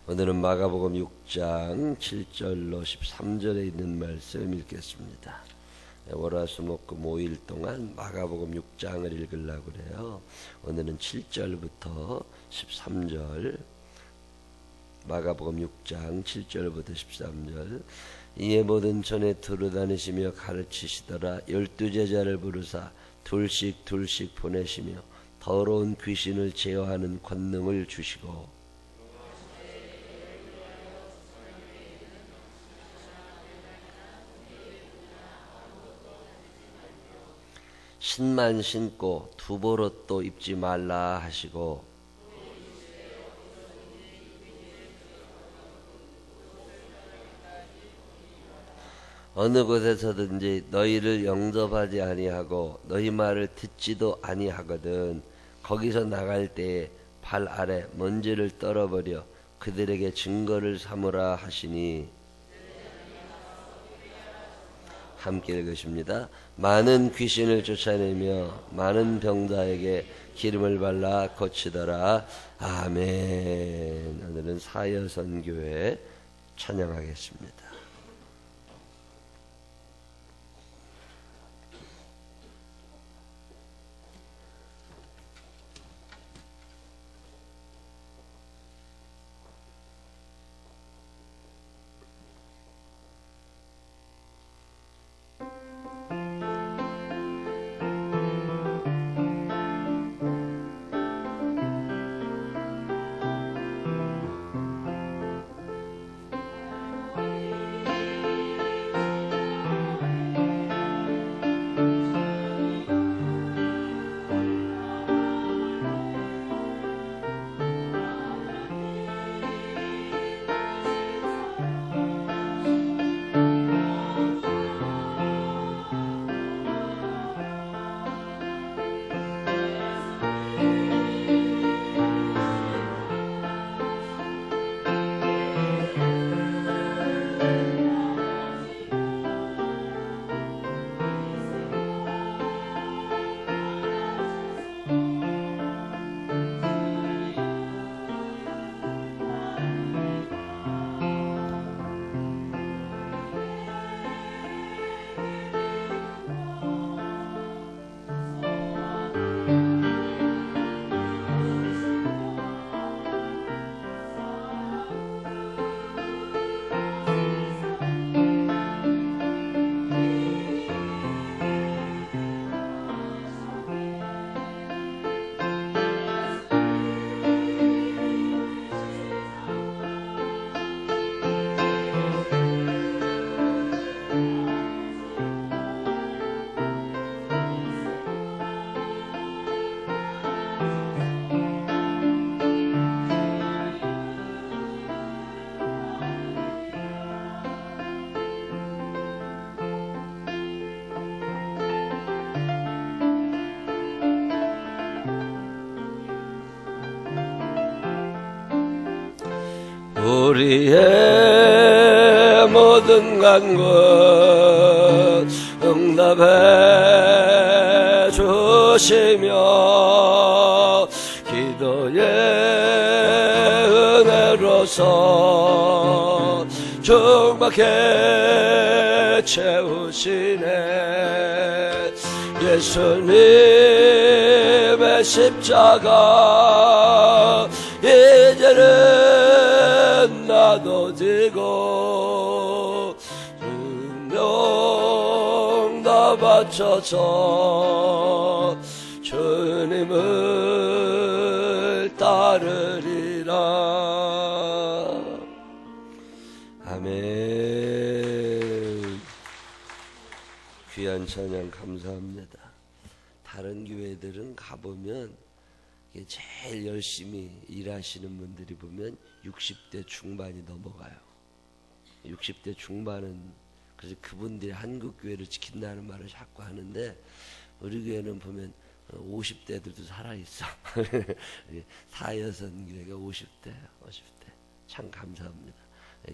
오늘은 마가복음 6장 7절로 13절에 있는 말씀 읽겠습니다. 월화수목금 5일 동안 마가복음 6장을 읽으려고 그래요. 오늘은 7절부터 13절, 마가복음 6장 7절부터 13절. 이에 모든 촌에 두루다니시며 가르치시더라. 12제자를 부르사 둘씩 보내시며 더러운 귀신을 제어하는 권능을 주시고 신만 신고 두보롯도 입지 말라 하시고 어느 곳에서든지 너희를 영접하지 아니하고 너희 말을 듣지도 아니하거든 거기서 나갈 때에 발 아래 먼지를 떨어버려 그들에게 증거를 삼으라 하시니 함께 읽으십니다. 많은 귀신을 쫓아내며 많은 병자에게 기름을 발라 고치더라. 아멘. 오늘은 사여선교회 찬양하겠습니다. 우리의 모든 간구 응답해 주시며 기도의 은혜로서 충만케 채우시네. 예수님의 십자가 이제는 나도 지고 증명 다 바쳐서 주님을 따르리라. 아멘. 귀한 찬양 감사합니다. 다른 교회들은 가보면 제일 열심히 일하시는 분들이 보면 60대 중반이 넘어가요. 60대 중반은 그래서 그분들이 한국 교회를 지킨다는 말을 자꾸 하는데 우리 교회는 보면 50대들도 살아있어. 사여선 교회가 50대 참 감사합니다.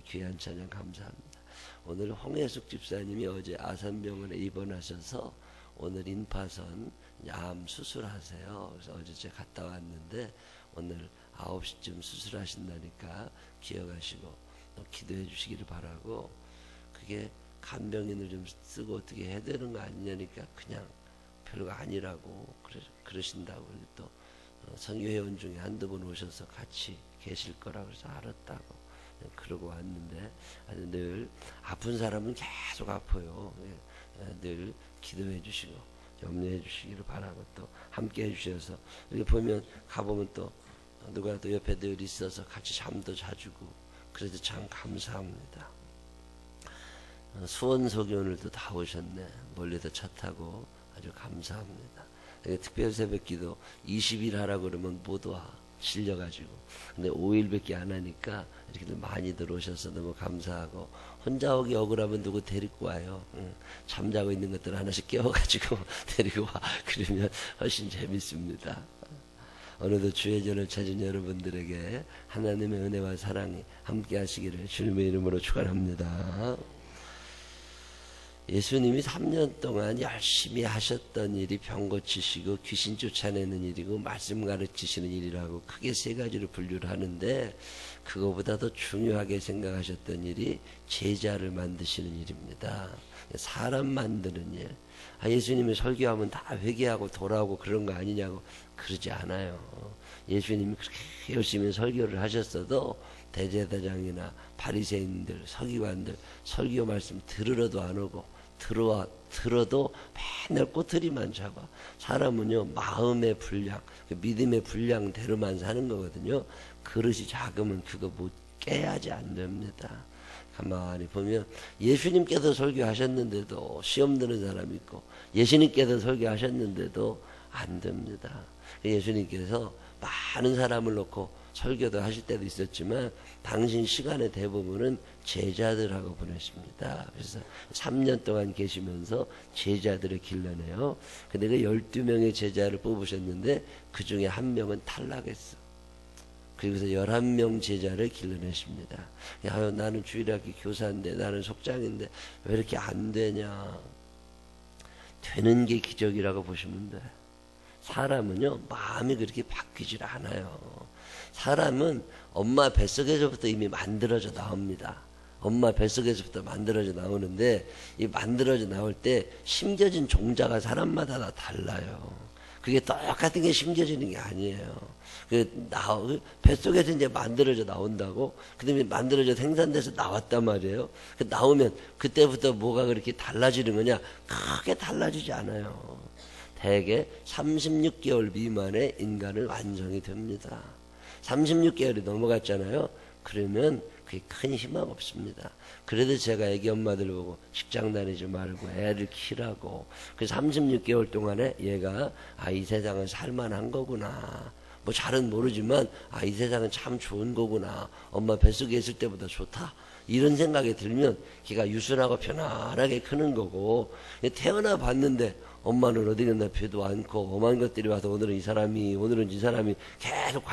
귀한 찬양 감사합니다. 오늘 홍혜숙 집사님이 어제 아산병원에 입원하셔서 오늘 인파선 암 수술하세요. 그래서 어제 제가 갔다 왔는데 오늘 9시쯤 수술하신다니까 기억하시고 또 기도해 주시기를 바라고, 그게 간병인을 좀 쓰고 어떻게 해야 되는 거 아니냐니까 그냥 별거 아니라고 그러신다고. 또 선교회원 중에 한두 분 오셔서 같이 계실 거라고 해서 알았다고 그러고 왔는데, 늘 아픈 사람은 계속 아파요. 늘 기도해 주시고 염려해 주시기를 바라고, 또 함께 해 주셔서 여기 보면 가보면 또 누가 또 옆에 늘 있어서 같이 잠도 자주고, 그래도 참 감사합니다. 수원 소교원들도 다 오셨네. 멀리서 차 타고 아주 감사합니다. 특별 새벽기도 20일 하라고 그러면 못 와, 질려가지고. 근데 5일밖에 안 하니까 이렇게 많이들 오셔서 너무 감사하고, 혼자 오기 억울하면 누구 데리고 와요. 잠자고 있는 것들 하나씩 깨워가지고 데리고 와. 그러면 훨씬 재밌습니다. 오늘도 주의 전을 찾은 여러분들에게 하나님의 은혜와 사랑이 함께 하시기를 주님의 이름으로 축원합니다. 예수님이 3년 동안 열심히 하셨던 일이 병 고치시고 귀신 쫓아내는 일이고 말씀 가르치시는 일이라고 크게 세 가지로 분류를 하는데, 그거보다 더 중요하게 생각하셨던 일이 제자를 만드시는 일입니다. 사람 만드는 일. 예수님이 설교하면 다 회개하고 돌아오고 그런 거 아니냐고, 그러지 않아요. 예수님이 그렇게 열심히 설교를 하셨어도 대제사장이나 바리새인들, 서기관들 설교 말씀 들으러도 안 오고, 들어도 맨날 꼬투리만 잡아. 사람은요, 마음의 분량, 믿음의 분량대로만 사는 거거든요. 그릇이 작으면 그거 못 깨야지 안 됩니다. 가만히 보면 예수님께서 설교하셨는데도 시험 드는 사람이 있고, 예수님께서 설교하셨는데도 안 됩니다. 예수님께서 많은 사람을 놓고 설교도 하실 때도 있었지만 당신 시간의 대부분은 제자들하고 보내십니다. 그래서 3년 동안 계시면서 제자들을 길러내요. 근데 그 12명의 제자를 뽑으셨는데 그 중에 한 명은 탈락했어. 그리고서 11명 제자를 길러내십니다. 야, 나는 주일학교 교사인데, 나는 속장인데 왜 이렇게 안 되냐. 되는 게 기적이라고 보시면 돼. 사람은요, 마음이 그렇게 바뀌질 않아요. 사람은 엄마 뱃속에서부터 이미 만들어져 나옵니다. 엄마 뱃속에서부터 만들어져 나오는데, 이 만들어져 나올 때 심겨진 종자가 사람마다 다 달라요. 그게 똑같은 게 심겨지는 게 아니에요. 뱃속에서 이제 만들어져 나온다고, 그 다음에 만들어져 생산돼서 나왔단 말이에요. 나오면 그때부터 뭐가 그렇게 달라지는 거냐? 크게 달라지지 않아요. 대개 36개월 미만의 인간을 완성이 됩니다. 36개월이 넘어갔잖아요. 그러면 그게 큰 희망 없습니다. 그래도 제가 애기 엄마들 보고 직장 다니지 말고 애를 키라고. 그래서 36개월 동안에 얘가 이 세상은 살만한 거구나. 뭐 잘은 모르지만 이 세상은 참 좋은 거구나. 엄마 뱃속에 있을 때보다 좋다. 이런 생각이 들면 걔가 유순하고 편안하게 크는 거고, 태어나 봤는데 엄마는 어디 갔나 배도 않고 엄한 것들이 와서 오늘은 이 사람이 계속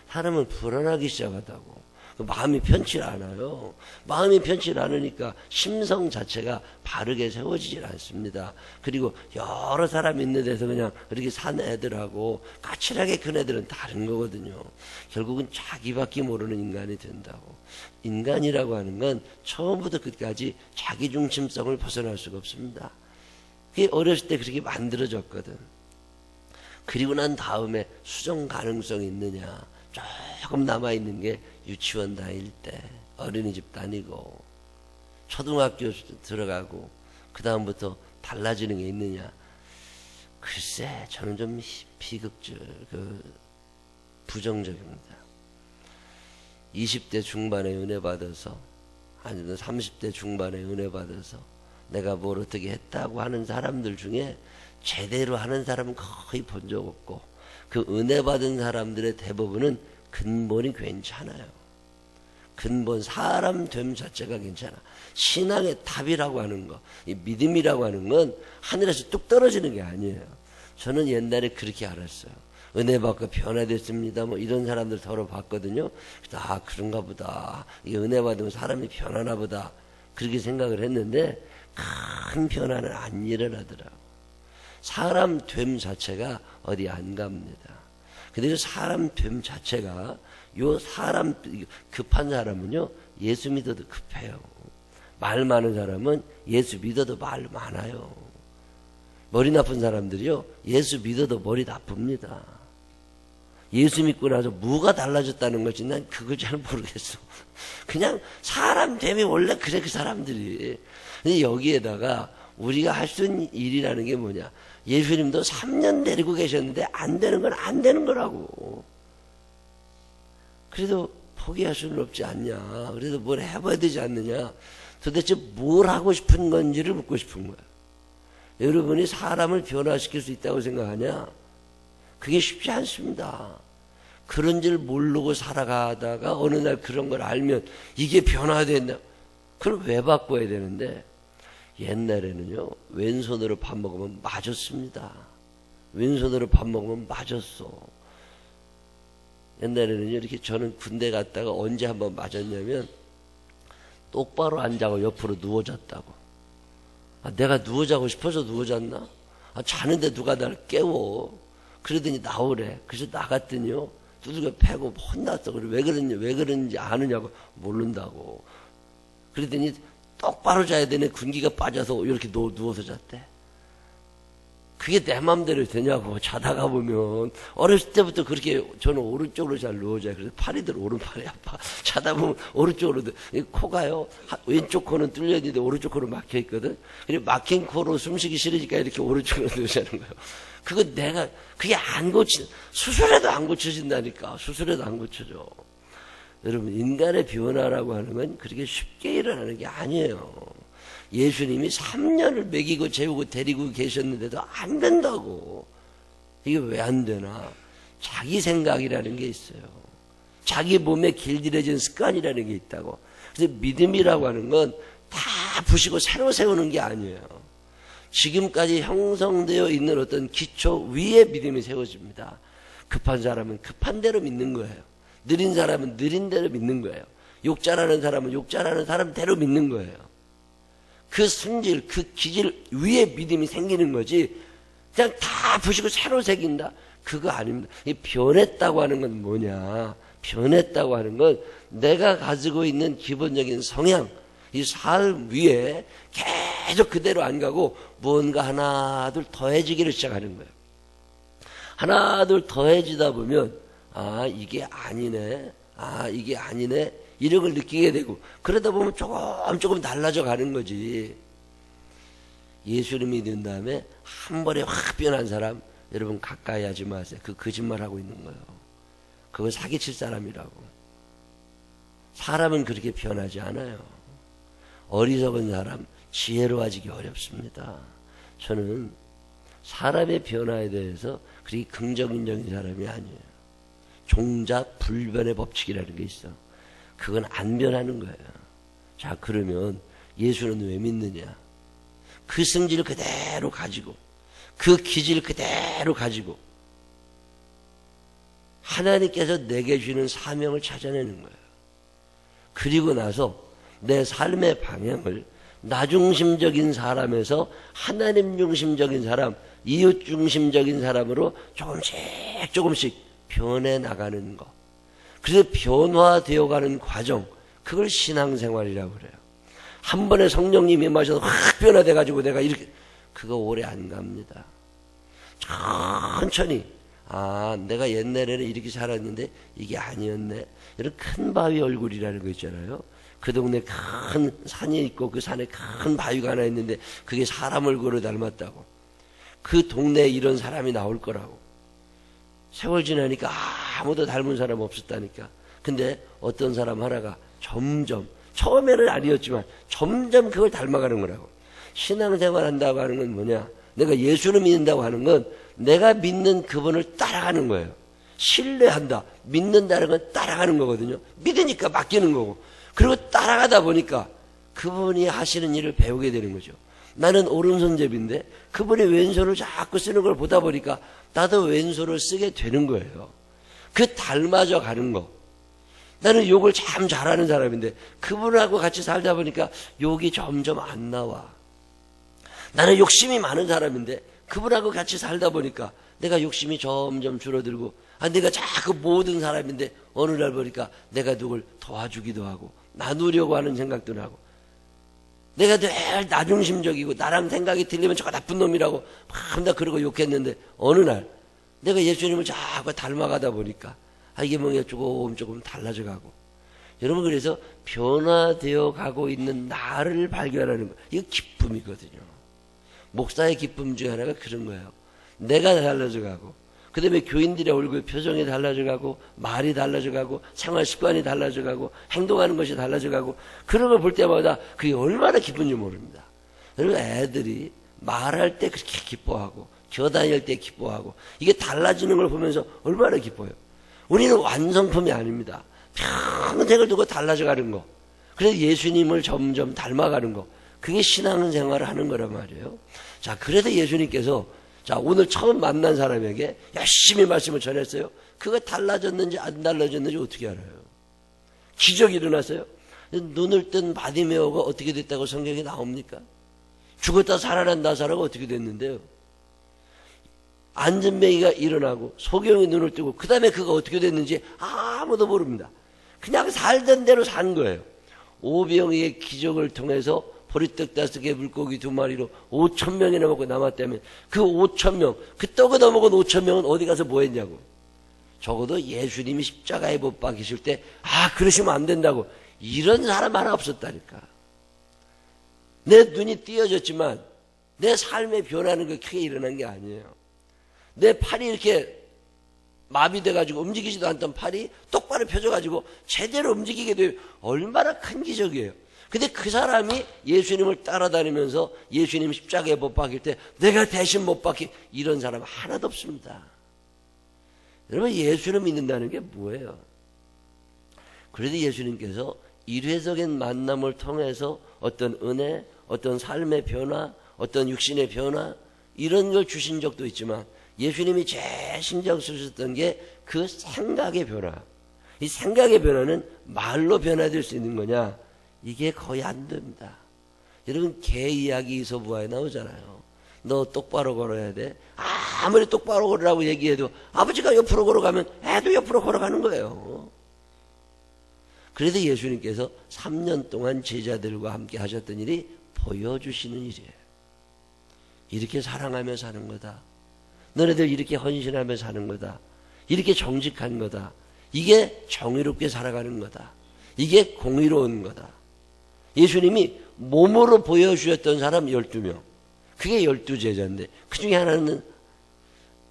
사람은 불안하기 시작하다고. 마음이 편치 않아요. 마음이 편치 않으니까 심성 자체가 바르게 세워지질 않습니다. 그리고 여러 사람이 있는 데서 그냥 이렇게 산 애들하고 까칠하게 큰 애들은 다른 거거든요. 결국은 자기밖에 모르는 인간이 된다고. 인간이라고 하는 건 처음부터 끝까지 자기중심성을 벗어날 수가 없습니다. 그게 어렸을 때 그렇게 만들어졌거든. 그리고 난 다음에 수정 가능성이 있느냐, 조금 남아있는 게 유치원 다닐 때, 어린이집 다니고, 초등학교 들어가고, 그 다음부터 달라지는 게 있느냐. 글쎄, 저는 좀 부정적입니다. 20대 중반에 은혜 받아서, 아니면 30대 중반에 은혜 받아서 내가 뭘 어떻게 했다고 하는 사람들 중에 제대로 하는 사람은 거의 본 적 없고, 그 은혜 받은 사람들의 대부분은 근본이 괜찮아요. 근본, 사람 됨 자체가 괜찮아. 신앙의 답이라고 하는 거, 이 믿음이라고 하는 건 하늘에서 뚝 떨어지는 게 아니에요. 저는 옛날에 그렇게 알았어요. 은혜 받고 변화됐습니다. 뭐 이런 사람들 서로 봤거든요. 그런가 보다. 이게 은혜 받으면 사람이 변하나 보다. 그렇게 생각을 했는데 큰 변화는 안 일어나더라고. 사람 됨 자체가 어디 안 갑니다. 근데 그 사람 됨 자체가 요 사람, 급한 사람은요, 예수 믿어도 급해요. 말 많은 사람은 예수 믿어도 말 많아요. 머리 나쁜 사람들이요, 예수 믿어도 머리 나쁩니다. 예수 믿고 나서 뭐가 달라졌다는 거지 난 그걸 잘 모르겠어. 그냥 사람 되면 원래 그래 그 사람들이. 근데 여기에다가 우리가 할 수 있는 일이라는 게 뭐냐. 예수님도 3년 데리고 계셨는데 안 되는 건 안 되는 거라고. 그래도 포기할 수는 없지 않냐. 그래도 뭘 해봐야 되지 않느냐. 도대체 뭘 하고 싶은 건지를 묻고 싶은 거야. 여러분이 사람을 변화시킬 수 있다고 생각하냐? 그게 쉽지 않습니다. 그런 줄 모르고 살아가다가 어느 날 그런 걸 알면 이게 변화된다. 그걸 왜 바꿔야 되는데 옛날에는요. 왼손으로 밥 먹으면 맞았습니다. 왼손으로 밥 먹으면 맞았어. 옛날에는요. 이렇게 저는 군대 갔다가 언제 한번 맞았냐면 똑바로 안 자고 옆으로 누워 잤다고. 내가 누워 자고 싶어서 누워 잤나? 자는데 누가 날 깨워. 그러더니 나오래. 그래서 나갔더니요. 두들겨 패고 혼났어. 그래 왜 그런지 아느냐고. 모른다고. 그러더니 똑바로 자야 되네. 군기가 빠져서 이렇게 누워서 잤대. 그게 내 맘대로 되냐고. 자다가 보면 어렸을 때부터 그렇게 저는 오른쪽으로 잘 누워자요. 그래서 팔이들 오른팔이 아파. 자다 보면 오른쪽으로 코가요. 왼쪽 코는 뚫려 있는데 오른쪽 코로 막혀 있거든. 그리고 막힌 코로 숨쉬기 싫으니까 이렇게 오른쪽으로 누워자는 거예요. 그거 내가 그게 수술해도 안 고쳐진다니까. 수술해도 안 고쳐져. 여러분 인간의 변화라고 하는 건 그렇게 쉽게 일어나는 게 아니에요. 예수님이 3년을 먹이고 재우고 데리고 계셨는데도 안 된다고. 이게 왜 안 되나? 자기 생각이라는 게 있어요. 자기 몸에 길들여진 습관이라는 게 있다고. 그래서 믿음이라고 하는 건 다 부시고 새로 세우는 게 아니에요. 지금까지 형성되어 있는 어떤 기초 위에 믿음이 세워집니다. 급한 사람은 급한 대로 믿는 거예요. 느린 사람은 느린 대로 믿는 거예요. 욕 잘하는 사람은 욕 잘하는 사람대로 믿는 거예요. 그 성질, 그 기질 위에 믿음이 생기는 거지 그냥 다 부시고 새로 새긴다? 그거 아닙니다. 이 변했다고 하는 건 뭐냐? 변했다고 하는 건 내가 가지고 있는 기본적인 성향, 이 삶 위에 계속 그대로 안 가고 뭔가 하나 둘 더해지기를 시작하는 거예요. 하나 둘 더해지다 보면 이게 아니네. 이게 아니네. 이런 걸 느끼게 되고 그러다 보면 조금 달라져 가는 거지. 예수를 믿은 다음에 한 번에 확 변한 사람 여러분 가까이 하지 마세요. 그 거짓말하고 있는 거예요. 그거 사기칠 사람이라고. 사람은 그렇게 변하지 않아요. 어리석은 사람 지혜로워지기 어렵습니다. 저는 사람의 변화에 대해서 그렇게 긍정적인 사람이 아니에요. 종자 불변의 법칙이라는 게 있어. 그건 안 변하는 거예요. 자, 그러면 예수는 왜 믿느냐? 그 성질을 그대로 가지고 그 기질을 그대로 가지고 하나님께서 내게 주는 사명을 찾아내는 거예요. 그리고 나서 내 삶의 방향을 나 중심적인 사람에서 하나님 중심적인 사람, 이웃 중심적인 사람으로 조금씩 변해 나가는 것. 그래서 변화되어 가는 과정, 그걸 신앙생활이라고 그래요. 한 번에 성령님이 임하셔서 확 변화돼 가지고 내가 이렇게, 그거 오래 안 갑니다. 천천히 내가 옛날에는 이렇게 살았는데 이게 아니었네. 이런 큰 바위 얼굴이라는 거 있잖아요. 그 동네 큰 산이 있고 그 산에 큰 바위가 하나 있는데 그게 사람 얼굴을 닮았다고. 그 동네에 이런 사람이 나올 거라고. 세월 지나니까 아무도 닮은 사람 없었다니까. 근데 어떤 사람 하나가 점점, 처음에는 아니었지만 점점 그걸 닮아가는 거라고. 신앙생활 한다고 하는 건 뭐냐? 내가 예수를 믿는다고 하는 건 내가 믿는 그분을 따라가는 거예요. 신뢰한다. 믿는다는 건 따라가는 거거든요. 믿으니까 맡기는 거고. 그리고 따라가다 보니까 그분이 하시는 일을 배우게 되는 거죠. 나는 오른손잡이인데 그분이 왼손을 자꾸 쓰는 걸 보다 보니까 나도 왼손을 쓰게 되는 거예요. 그 닮아져 가는 거. 나는 욕을 참 잘하는 사람인데 그분하고 같이 살다 보니까 욕이 점점 안 나와. 나는 욕심이 많은 사람인데 그분하고 같이 살다 보니까 내가 욕심이 점점 줄어들고 내가 자꾸 모든 사람인데 어느 날 보니까 내가 누굴 도와주기도 하고 나누려고 하는 생각도 나고 내가 늘 나중심적이고 나랑 생각이 틀리면 저거 나쁜 놈이라고 막 그러고 욕했는데 어느 날 내가 예수님을 자꾸 닮아가다 보니까 이게 뭔가 조금 달라져 가고 여러분 그래서 변화되어 가고 있는 나를 발견하는 거 이거 기쁨이거든요. 목사의 기쁨 중에 하나가 그런 거예요. 내가 달라져 가고 그 다음에 교인들의 얼굴 표정이 달라져 가고 말이 달라져 가고 생활 습관이 달라져 가고 행동하는 것이 달라져 가고 그런 걸 볼 때마다 그게 얼마나 기쁜지 모릅니다. 여러분 애들이 말할 때 그렇게 기뻐하고 겨다닐 때 기뻐하고 이게 달라지는 걸 보면서 얼마나 기뻐요. 우리는 완성품이 아닙니다. 평생을 두고 달라져 가는 거. 그래서 예수님을 점점 닮아가는 거. 그게 신앙생활을 하는 거란 말이에요. 자, 그래서 예수님께서 자, 오늘 처음 만난 사람에게 열심히 말씀을 전했어요. 그거 달라졌는지 안 달라졌는지 어떻게 알아요? 기적이 일어났어요. 눈을 뜬 바디메오가 어떻게 됐다고 성경에 나옵니까? 죽었다 살아난 나사로가 어떻게 됐는데요? 안전뱅이가 일어나고 소경이 눈을 뜨고 그 다음에 그가 어떻게 됐는지 아무도 모릅니다. 그냥 살던 대로 산 거예요. 오병이의 기적을 통해서 보리떡 5개 물고기 2마리로 5,000명이나 먹고 남았다면 그 5,000명 그 떡을 얻어먹은 5,000명은 어디 가서 뭐 했냐고. 적어도 예수님이 십자가에 못 박히실 때 그러시면 안 된다고 이런 사람 하나 없었다니까. 내 눈이 띄어졌지만 내 삶의 변화는 그 크게 일어난 게 아니에요. 내 팔이 이렇게 마비돼가지고 움직이지도 않던 팔이 똑바로 펴져가지고 제대로 움직이게 돼요. 얼마나 큰 기적이에요. 근데 그 사람이 예수님을 따라다니면서 예수님 십자가에 못 박힐 때 내가 대신 못 박힌 이런 사람 하나도 없습니다. 여러분 예수를 믿는다는 게 뭐예요? 그래도 예수님께서 일회적인 만남을 통해서 어떤 은혜, 어떤 삶의 변화, 어떤 육신의 변화 이런 걸 주신 적도 있지만 예수님이 제일 신경 쓰셨던 게 그 생각의 변화. 이 생각의 변화는 말로 변화될 수 있는 거냐? 이게 거의 안 됩니다. 여러분 개 이야기 이소부화에 나오잖아요. 너 똑바로 걸어야 돼. 아무리 똑바로 걸으라고 얘기해도 아버지가 옆으로 걸어가면 애도 옆으로 걸어가는 거예요. 그래도 예수님께서 3년 동안 제자들과 함께 하셨던 일이 보여주시는 일이에요. 이렇게 사랑하며 사는 거다. 너네들 이렇게 헌신하며 사는 거다. 이렇게 정직한 거다. 이게 정의롭게 살아가는 거다. 이게 공의로운 거다. 예수님이 몸으로 보여주셨던 사람 12명. 그게 12제자인데 그 중에 하나는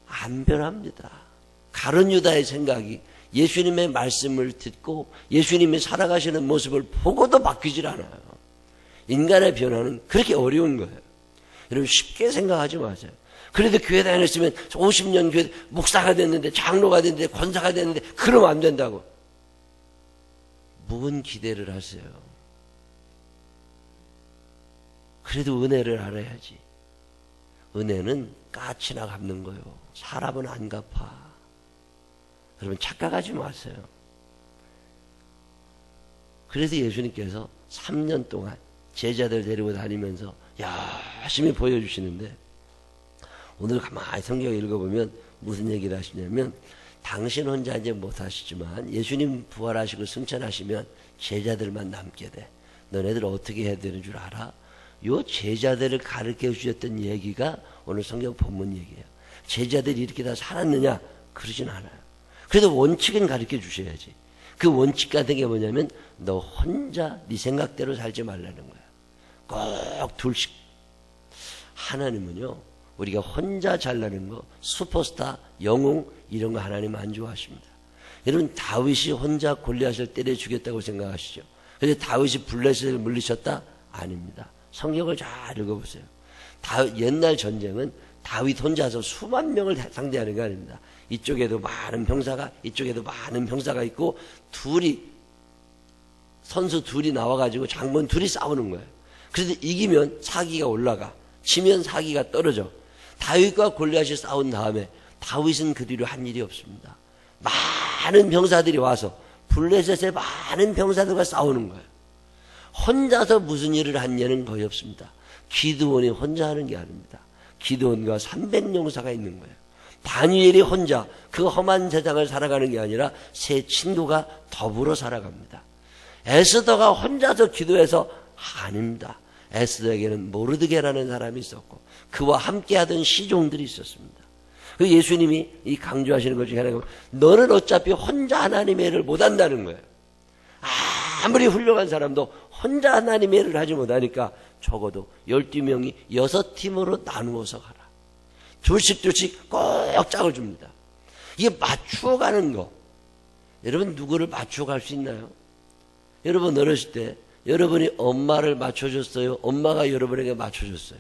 안 변합니다. 가룟 유다의 생각이 예수님의 말씀을 듣고 예수님이 살아가시는 모습을 보고도 바뀌질 않아요. 인간의 변화는 그렇게 어려운 거예요. 여러분 쉽게 생각하지 마세요. 그래도 교회 다녔으면 50년 교회 목사가 됐는데 장로가 됐는데 권사가 됐는데 그러면 안 된다고. 무슨 기대를 하세요? 그래도 은혜를 알아야지. 은혜는 까치나 갚는 거요. 사람은 안 갚아. 여러분 착각하지 마세요. 그래서 예수님께서 3년 동안 제자들 데리고 다니면서 열심히 보여주시는데 오늘 가만히 성경 읽어보면 무슨 얘기를 하시냐면 당신 혼자 이제 못하시지만 예수님 부활하시고 승천하시면 제자들만 남게 돼. 너네들 어떻게 해야 되는 줄 알아? 요 제자들을 가르쳐 주셨던 얘기가 오늘 성경 본문 얘기예요. 제자들이 이렇게 다 살았느냐? 그러진 않아요. 그래도 원칙은 가르쳐 주셔야지. 그 원칙 같은 게 뭐냐면 너 혼자 네 생각대로 살지 말라는 거야. 꼭 둘씩. 하나님은요. 우리가 혼자 잘나는 거, 슈퍼스타, 영웅 이런 거 하나님 안 좋아하십니다. 여러분 다윗이 혼자 골리앗을 때려 죽였다고 생각하시죠? 그런데 다윗이 블레셋을 물리쳤다? 아닙니다. 성경을 잘 읽어보세요. 옛날 전쟁은 다윗 혼자서 수만 명을 상대하는 게 아닙니다. 이쪽에도 많은 병사가 이쪽에도 많은 병사가 있고 선수 둘이 나와가지고 장군 둘이 싸우는 거예요. 그래서 이기면 사기가 올라가, 지면 사기가 떨어져. 다윗과 골리앗이 싸운 다음에 다윗은 그 뒤로 한 일이 없습니다. 많은 병사들이 와서 블레셋의 많은 병사들과 싸우는 거예요. 혼자서 무슨 일을 한 예는 거의 없습니다. 기드온이 혼자 하는 게 아닙니다. 기드온과 300용사가 있는 거예요. 다니엘이 혼자 그 험한 세상을 살아가는 게 아니라 세 친구가 더불어 살아갑니다. 에스더가 혼자서 기도해서 아닙니다. 에스더에게는 모르드게라는 사람이 있었고 그와 함께하던 시종들이 있었습니다. 그 예수님이 이 강조하시는 것 중에 하나가 너는 어차피 혼자 하나님의 일을 못한다는 거예요. 아무리 훌륭한 사람도 혼자 하나님의 일을 하지 못하니까 적어도 12명이 6팀으로 나누어서 가라. 둘씩 꼭 짝을 줍니다. 이게 맞추어 가는 거. 여러분 누구를 맞추어 갈 수 있나요? 여러분 어렸을 때 여러분이 엄마를 맞춰줬어요? 엄마가 여러분에게 맞춰줬어요?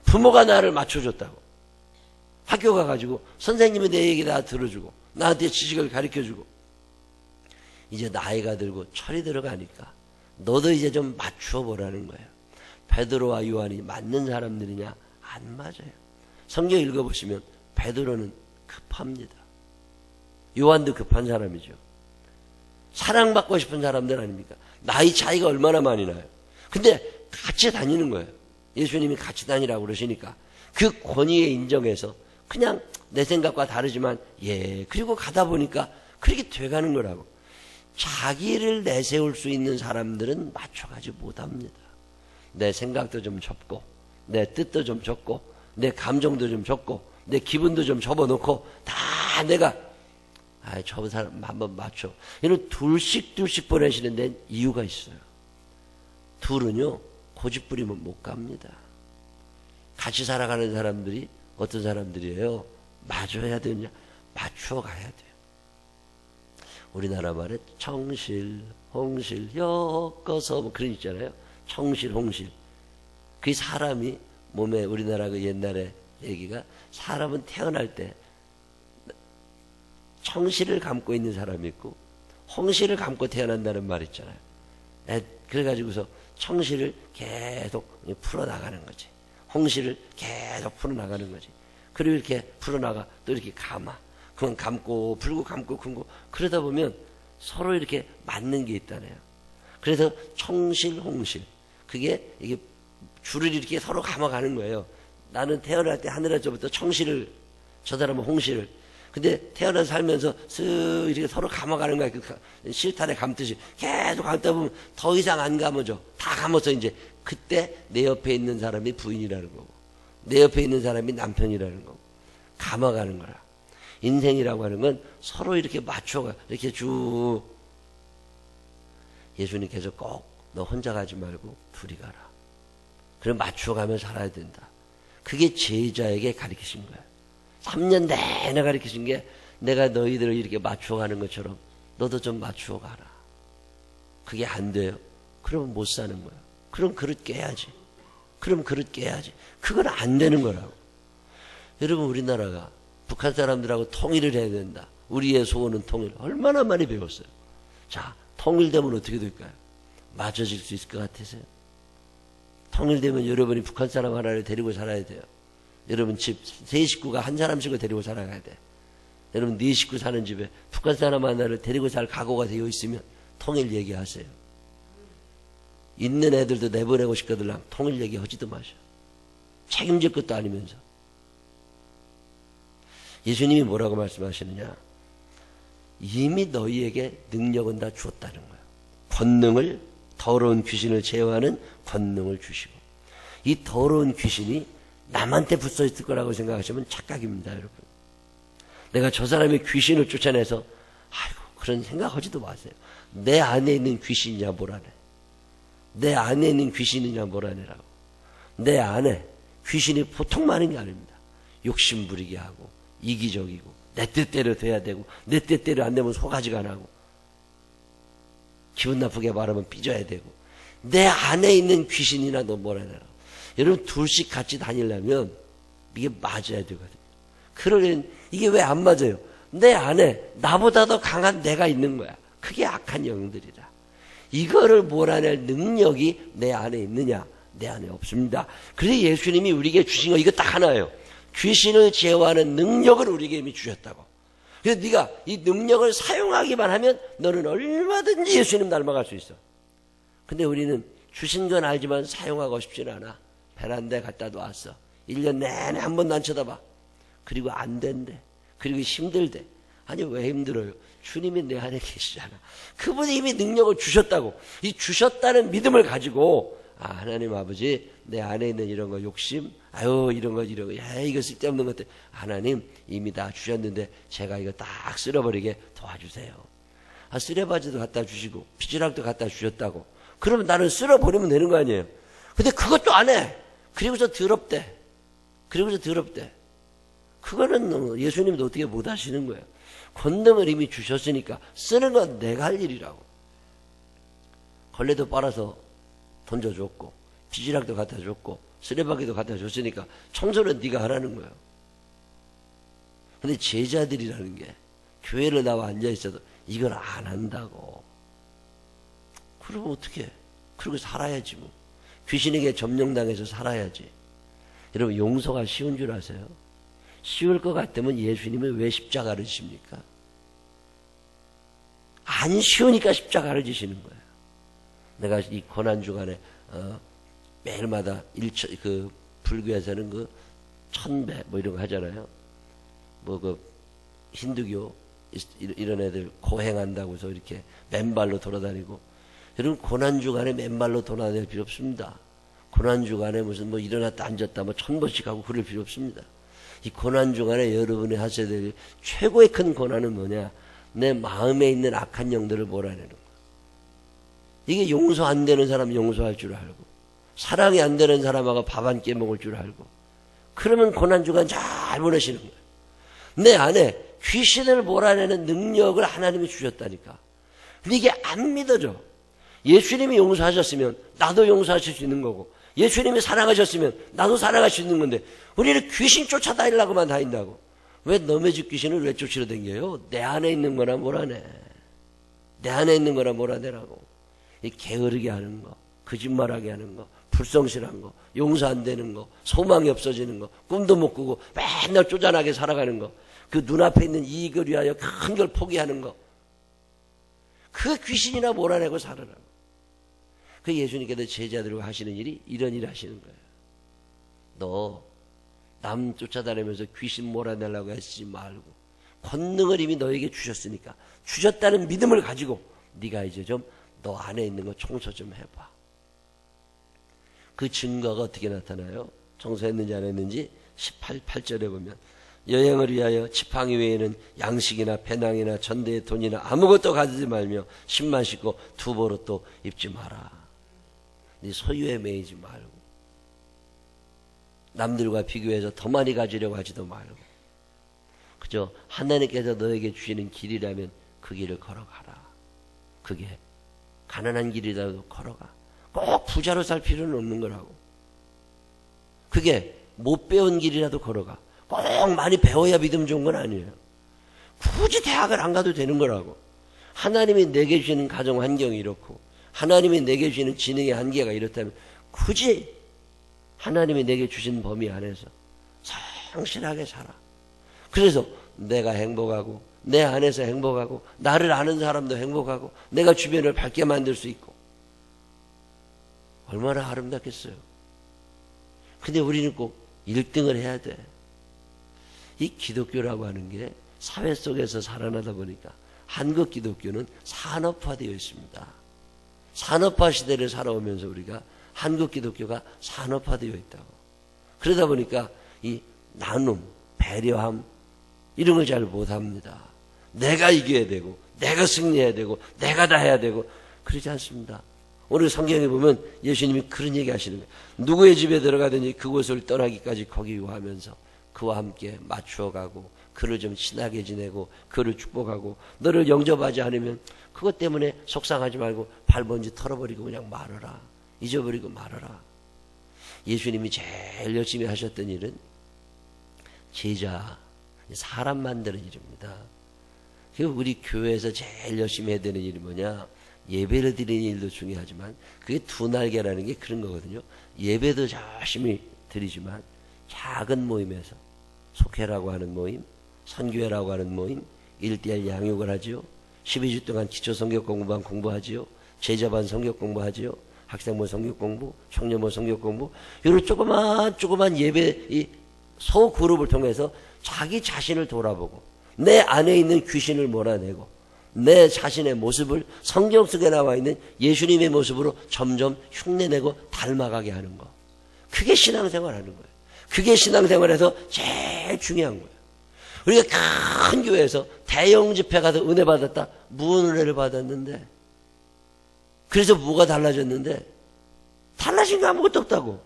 부모가 나를 맞춰줬다고. 학교 가가지고 선생님이 내 얘기 다 들어주고 나한테 지식을 가르쳐주고 이제 나이가 들고 철이 들어가니까 너도 이제 좀 맞추어 보라는 거예요. 베드로와 요한이 맞는 사람들이냐? 안 맞아요. 성경 읽어보시면 베드로는 급합니다. 요한도 급한 사람이죠. 사랑받고 싶은 사람들 아닙니까? 나이 차이가 얼마나 많이 나요. 근데 같이 다니는 거예요. 예수님이 같이 다니라고 그러시니까 그 권위에 인정해서 그냥 내 생각과 다르지만 그리고 가다 보니까 그렇게 돼가는 거라고. 자기를 내세울 수 있는 사람들은 맞춰가지 못합니다. 내 생각도 좀 접고 내 뜻도 좀 접고 내 감정도 좀 접고 내 기분도 좀 접어놓고 다 내가 저 사람 한번 맞춰. 이런 둘씩 보내시는 데는 이유가 있어요. 둘은요 고집 부리면 못 갑니다. 같이 살아가는 사람들이 어떤 사람들이에요? 마주해야 되느냐? 맞추어 가야 돼요. 우리나라 말에 청실, 홍실, 엮어서 뭐 그런 있잖아요. 청실, 홍실. 그 사람이 몸에 우리나라 그 옛날에 얘기가 사람은 태어날 때 청실을 감고 있는 사람이 있고 홍실을 감고 태어난다는 말 있잖아요. 그래가지고서 청실을 계속 풀어나가는 거지. 홍실을 계속 풀어나가는 거지. 그리고 이렇게 풀어나가 또 이렇게 감아. 그건 감고 풀고 감고 풀고 그러다 보면 서로 이렇게 맞는 게 있다네요. 그래서 청실, 홍실. 그게 이게 줄을 이렇게 서로 감아가는 거예요. 나는 태어날 때 하늘에서부터 청실을, 저 사람은 홍실을. 근데 태어나서 살면서 쓱 이렇게 서로 감아가는 거야. 그 실타래 감듯이. 계속 감다 보면 더 이상 안 감아져. 다 감아서 이제 그때 내 옆에 있는 사람이 부인이라는 거고, 내 옆에 있는 사람이 남편이라는 거고, 감아가는 거라. 인생이라고 하는 건 서로 이렇게 맞춰가, 이렇게 쭉. 예수님께서 꼭 너 혼자 가지 말고 둘이 가라. 그럼 맞춰가며 살아야 된다. 그게 제자에게 가르치신 거예요. 3년 내내 가르치신 게 내가 너희들을 이렇게 맞춰가는 것처럼 너도 좀 맞추어 가라. 그게 안 돼요. 그러면 못 사는 거예요. 그럼 그릇 깨야지. 그럼 그릇 깨야지. 그건 안 되는 거라고. 여러분 우리나라가 북한 사람들하고 통일을 해야 된다. 우리의 소원은 통일. 얼마나 많이 배웠어요. 자, 통일되면 어떻게 될까요? 맞아질 수 있을 것 같으세요? 통일되면 여러분이 북한 사람 하나를 데리고 살아야 돼요. 여러분 집 세 식구가 한 사람씩을 데리고 살아가야 돼. 여러분 네 식구 사는 집에 북한 사람 하나를 데리고 살 각오가 되어 있으면 통일 얘기하세요. 있는 애들도 내보내고 싶거든. 통일 얘기 하지도 마셔. 책임질 것도 아니면서. 예수님이 뭐라고 말씀하시느냐? 이미 너희에게 능력은 다 주었다는 거예요. 권능을, 더러운 귀신을 제어하는 권능을 주시고, 이 더러운 귀신이 남한테 붙어 있을 거라고 생각하시면 착각입니다, 여러분. 내가 저 사람의 귀신을 쫓아내서 아이고 그런 생각하지도 마세요. 내 안에 있는 귀신이냐 뭐라네. 내 안에 있는 귀신이냐 뭐라네라고. 내 안에 귀신이 보통 많은 게 아닙니다. 욕심 부리게 하고 이기적이고 내 뜻대로 돼야 되고 내 뜻대로 안 되면 소가지가 나고 기분 나쁘게 말하면 삐져야 되고 내 안에 있는 귀신이나 너 뭐라네라고. 여러분 둘씩 같이 다니려면 이게 맞아야 되거든요. 그러려면 이게 왜 안 맞아요? 내 안에 나보다 더 강한 내가 있는 거야. 그게 악한 영들이다. 이거를 몰아낼 능력이 내 안에 있느냐? 내 안에 없습니다. 그래서 예수님이 우리에게 주신 거 이거 딱 하나예요. 귀신을 제어하는 능력을 우리에게 이미 주셨다고. 그래서 네가 이 능력을 사용하기만 하면 너는 얼마든지 예수님 닮아갈 수 있어. 근데 우리는 주신 건 알지만 사용하고 싶지는 않아. 베란다에 갖다 놔왔어. 1년 내내 한 번도 안 쳐다봐. 그리고 안 된대. 그리고 힘들대. 아니 왜 힘들어요? 주님이 내 안에 계시잖아. 그분이 이미 능력을 주셨다고. 이 주셨다는 믿음을 가지고 하나님 아버지 내 안에 있는 이런 거 욕심 이런 거 야 이거 쓸데없는 것들 하나님 이미 다 주셨는데 제가 이거 딱 쓸어버리게 도와주세요. 쓰레바지도 갖다 주시고 피지락도 갖다 주셨다고. 그러면 나는 쓸어버리면 되는 거 아니에요. 근데 그것도 안 해. 그리고서 더럽대. 그거는 예수님도 어떻게 못 하시는 거예요. 권능을 이미 주셨으니까 쓰는 건 내가 할 일이라고. 걸레도 빨아서 던져줬고 비지락도 갖다 줬고 쓰레바기도 갖다 줬으니까 청소는 네가 하라는 거예요. 근데 제자들이라는 게 교회를 나와 앉아있어도 이걸 안 한다고. 그러면 어떻게? 그러고 살아야지 뭐. 귀신에게 점령당해서 살아야지. 여러분 용서가 쉬운 줄 아세요? 쉬울 것 같으면 예수님이 왜 십자가를 지십니까? 안 쉬우니까 십자가를 지시는 거예요. 내가 이 고난주간에 매일마다 불교에서는 천배 이런 거 하잖아요. 힌두교 이런 애들 고행한다고 해서 이렇게 맨발로 돌아다니고. 여러분 고난주간에 맨발로 돌아다닐 필요 없습니다. 고난주간에 무슨 일어났다 앉았다 1000번씩 하고 그럴 필요 없습니다. 이 고난주간에 여러분이 하셔야 될 최고의 큰 고난은 뭐냐? 내 마음에 있는 악한 영들을 몰아내는 거예요. 이게 용서 안 되는 사람 용서할 줄 알고, 사랑이 안 되는 사람하고 밥 한 끼 먹을 줄 알고, 그러면 고난주간 잘 보내시는 거예요. 내 안에 귀신을 몰아내는 능력을 하나님이 주셨다니까. 근데 이게 안 믿어져. 예수님이 용서하셨으면 나도 용서하실 수 있는 거고, 예수님이 사랑하셨으면 나도 사랑할 수 있는 건데, 우리는 귀신 쫓아다니려고만 다닌다고. 왜 남의 집 귀신을 왜 쫓으러 다녀요? 내 안에 있는 거나 몰아내. 내 안에 있는 거나 몰아내라고. 이 게으르게 하는 거, 거짓말하게 하는 거, 불성실한 거, 용서 안 되는 거, 소망이 없어지는 거, 꿈도 못 꾸고 맨날 쪼잔하게 살아가는 거, 그 눈앞에 있는 이익을 위하여 큰 걸 포기하는 거, 그 귀신이나 몰아내고 살아라고. 그 예수님께서 제자들과 하시는 일이 이런 일 하시는 거예요. 너 남 쫓아다니면서 귀신 몰아내려고 하지 말고 권능을 이미 너에게 주셨으니까, 주셨다는 믿음을 가지고 네가 이제 좀 너 안에 있는 거 청소 좀 해봐. 그 증거가 어떻게 나타나요? 청소했는지 안 했는지 8절에 보면, 여행을 위하여 지팡이 외에는 양식이나 배낭이나 전대의 돈이나 아무것도 가지지 말며 신만 신고 두보로 입지 마라. 네 소유에 매이지 말고, 남들과 비교해서 더 많이 가지려고 하지도 말고, 그저 하나님께서 너에게 주시는 길이라면 그 길을 걸어가라. 그게 가난한 길이라도 걸어가. 꼭 부자로 살 필요는 없는 거라고. 그게 못 배운 길이라도 걸어가. 꼭 많이 배워야 믿음 좋은 건 아니에요. 굳이 대학을 안 가도 되는 거라고. 하나님이 내게 주시는 가정 환경이 이렇고, 하나님이 내게 주시는 지능의 한계가 이렇다면 굳이 하나님이 내게 주신 범위 안에서 성실하게 살아. 그래서 내가 행복하고, 내 안에서 행복하고, 나를 아는 사람도 행복하고, 내가 주변을 밝게 만들 수 있고, 얼마나 아름답겠어요. 근데 우리는 꼭 1등을 해야 돼. 이 기독교라고 하는 게 사회 속에서 살아나다 보니까 한국 기독교는 산업화되어 있습니다. 산업화 시대를 살아오면서 우리가 한국 기독교가 산업화되어 있다고. 그러다 보니까 이 나눔, 배려함 이런 걸 잘 못합니다. 내가 이겨야 되고, 내가 승리해야 되고, 내가 다 해야 되고, 그러지 않습니다. 오늘 성경에 보면 예수님이 그런 얘기 하시는 거예요. 누구의 집에 들어가든지 그곳을 떠나기까지 거기 유하면서 그와 함께 맞추어가고, 그를 좀 친하게 지내고, 그를 축복하고, 너를 영접하지 않으면 그것 때문에 속상하지 말고 발번지 털어버리고 그냥 말아라. 잊어버리고 말아라. 예수님이 제일 열심히 하셨던 일은 제자, 사람 만드는 일입니다. 우리 교회에서 제일 열심히 해야 되는 일이 뭐냐? 예배를 드리는 일도 중요하지만 그게 두 날개라는 게 그런 거거든요. 예배도 열심히 드리지만 작은 모임에서 속회라고 하는 모임, 선교회라고 하는 모임, 1:1 양육을 하지요. 12주 동안 기초성격 공부반 공부하지요. 제자반 성격 공부하지요. 학생부 성격 공부, 청년부 성격 공부, 이런 조그만 예배 이 소그룹을 통해서 자기 자신을 돌아보고 내 안에 있는 귀신을 몰아내고 내 자신의 모습을 성경 속에 나와 있는 예수님의 모습으로 점점 흉내내고 닮아가게 하는 거. 그게 신앙생활 하는 거예요. 그게 신앙생활에서 제일 중요한 거예요. 우리가 큰 교회에서 대형 집회 가서 은혜 받았다. 무슨 은혜를 받았는데? 그래서 뭐가 달라졌는데? 달라진 거 아무것도 없다고.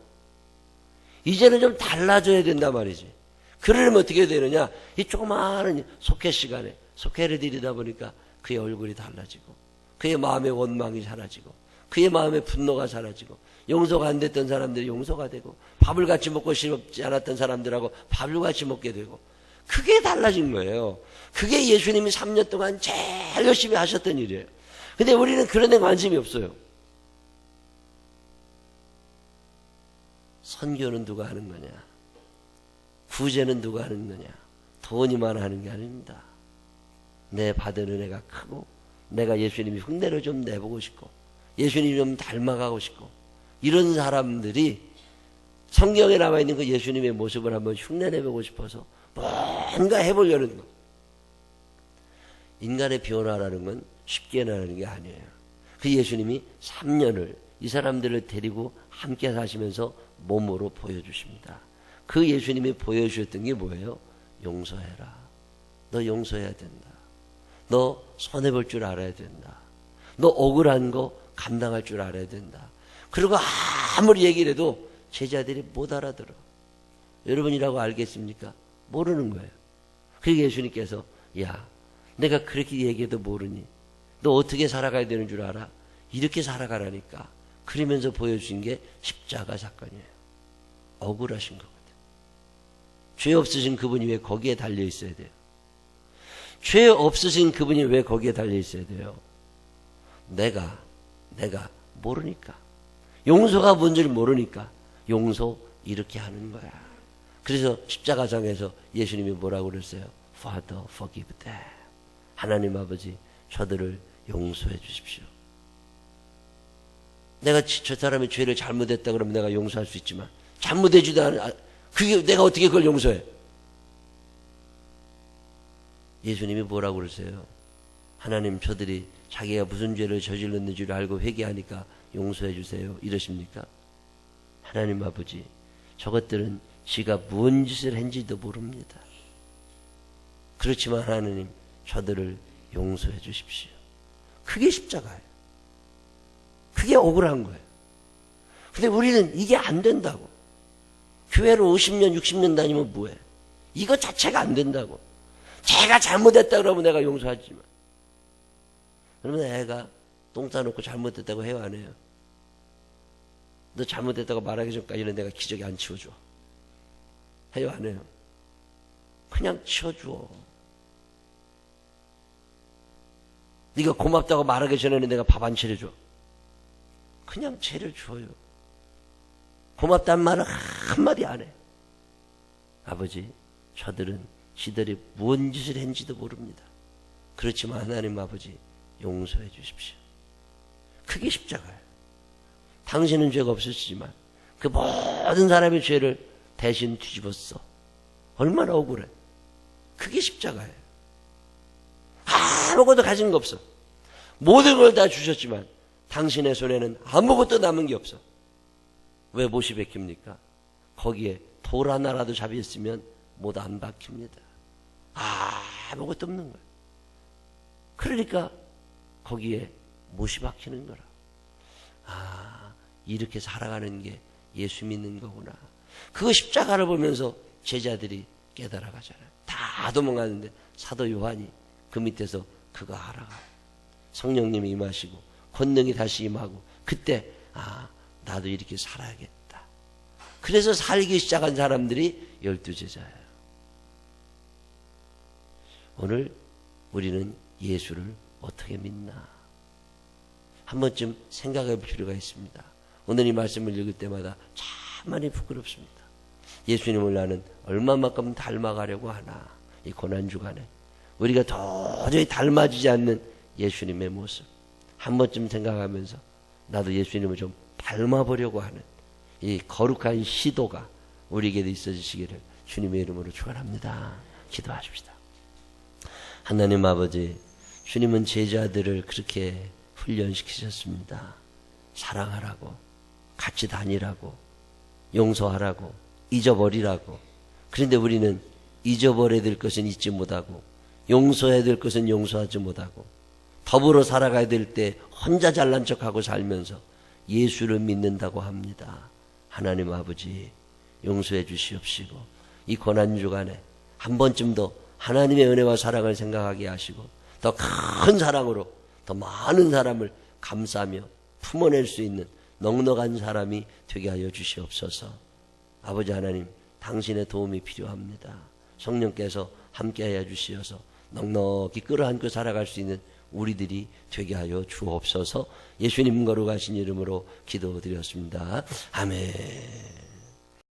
이제는 좀 달라져야 된단 말이지. 그러려면 어떻게 되느냐? 이 조그마한 속회 시간에 속회를 드리다 보니까 그의 얼굴이 달라지고 그의 마음의 원망이 사라지고 그의 마음의 분노가 사라지고 용서가 안 됐던 사람들이 용서가 되고 밥을 같이 먹고 싶지 않았던 사람들하고 밥을 같이 먹게 되고 그게 달라진 거예요. 그게 예수님이 3년 동안 제일 열심히 하셨던 일이에요. 근데 우리는 그런 데 관심이 없어요. 선교는 누가 하는 거냐? 구제는 누가 하는 거냐? 돈이만 하는 게 아닙니다. 내 받은 은혜가 크고 내가 예수님이 흉내를 좀 내보고 싶고 예수님이 좀 닮아가고 싶고 이런 사람들이 성경에 나와 있는 그 예수님의 모습을 한번 흉내내보고 싶어서 뭔가 해보려는 거. 인간의 변화라는 건 쉽게 나는 게 아니에요. 그 예수님이 3년을 이 사람들을 데리고 함께 사시면서 몸으로 보여주십니다. 그 예수님이 보여주셨던 게 뭐예요? 용서해라. 너 용서해야 된다. 너 손해볼 줄 알아야 된다. 너 억울한 거 감당할 줄 알아야 된다. 그리고 아무리 얘기를 해도 제자들이 못 알아들어. 여러분이라고 알겠습니까? 모르는 거예요. 그리고 예수님께서 야, 내가 그렇게 얘기해도 모르니? 너 어떻게 살아가야 되는 줄 알아? 이렇게 살아가라니까. 그러면서 보여준 게 십자가 사건이에요. 억울하신 거거든. 죄 없으신 그분이 왜 거기에 달려 있어야 돼요? 죄 없으신 그분이 왜 거기에 달려 있어야 돼요? 내가 모르니까. 용서가 뭔지를 모르니까 용서 이렇게 하는 거야. 그래서 십자가상에서 예수님이 뭐라고 그랬어요? Father, forgive them. 하나님 아버지, 저들을 용서해 주십시오. 내가 저 사람이 죄를 잘못했다 그러면 내가 용서할 수 있지만 잘못해주다 않은 그게 내가 어떻게 그걸 용서해? 예수님이 뭐라고 그러세요? 하나님 저들이 자기가 무슨 죄를 저질렀는지를 알고 회개하니까 용서해 주세요. 이러십니까? 하나님 아버지, 저것들은 지가 무슨 짓을 했는지도 모릅니다. 그렇지만 하나님 저들을 용서해 주십시오. 그게 십자가예요. 그게 억울한 거예요. 근데 우리는 이게 안 된다고. 교회를 50년, 60년 다니면 뭐해? 이거 자체가 안 된다고. 제가 잘못했다 그러면 내가 용서하지만. 그러면 애가 똥 싸놓고 잘못했다고 해요, 안 해요? 너 잘못했다고 말하기 전까지는 내가 기저귀 안 치워줘. 해요, 안 해요? 그냥 치워줘. 네가 고맙다고 말하기 전에는 내가 밥 안 차려줘. 그냥 차려줘요. 고맙다는 말을 한마디 안 해. 아버지, 저들은 지들이 무슨 짓을 했는지도 모릅니다. 그렇지만 하나님 아버지 용서해 주십시오. 그게 십자가예요. 당신은 죄가 없으시지만 그 모든 사람의 죄를 대신 뒤집었어. 얼마나 억울해. 그게 십자가예요. 아무것도 가진 거 없어. 모든 걸 다 주셨지만 당신의 손에는 아무것도 남은 게 없어. 왜 못이 박힙니까? 거기에 돌 하나라도 잡혔으면 못 안 박힙니다. 아무것도 없는 거예요. 그러니까 거기에 못이 박히는 거라. 이렇게 살아가는 게 예수 믿는 거구나. 그 십자가를 보면서 제자들이 깨달아가잖아요. 다 도망가는데 사도 요한이 그 밑에서 그거 알아가. 성령님이 임하시고 권능이 다시 임하고 그때 나도 이렇게 살아야겠다. 그래서 살기 시작한 사람들이 12제자예요. 오늘 우리는 예수를 어떻게 믿나? 한 번쯤 생각해 볼 필요가 있습니다. 오늘 이 말씀을 읽을 때마다 참 많이 부끄럽습니다. 예수님을 나는 얼마만큼 닮아가려고 하나? 이 고난주간에 우리가 도저히 닮아지지 않는 예수님의 모습 한 번쯤 생각하면서 나도 예수님을 좀 닮아보려고 하는 이 거룩한 시도가 우리에게도 있어지시기를 주님의 이름으로 축원합니다. 기도하십시다. 하나님 아버지, 주님은 제자들을 그렇게 훈련시키셨습니다. 사랑하라고, 같이 다니라고, 용서하라고, 잊어버리라고. 그런데 우리는 잊어버려야 될 것은 잊지 못하고, 용서해야 될 것은 용서하지 못하고, 더불어 살아가야 될 때 혼자 잘난 척하고 살면서 예수를 믿는다고 합니다. 하나님 아버지, 용서해 주시옵시고 이 고난주간에 한 번쯤 더 하나님의 은혜와 사랑을 생각하게 하시고 더 큰 사랑으로 더 많은 사람을 감싸며 품어낼 수 있는 넉넉한 사람이 되게 하여 주시옵소서. 아버지 하나님, 당신의 도움이 필요합니다. 성령께서 함께하여 주시어서 넉넉히 끌어안고 살아갈 수 있는 우리들이 되게 하여 주옵소서. 예수님 거룩하신 이름으로 기도드렸습니다. 아멘.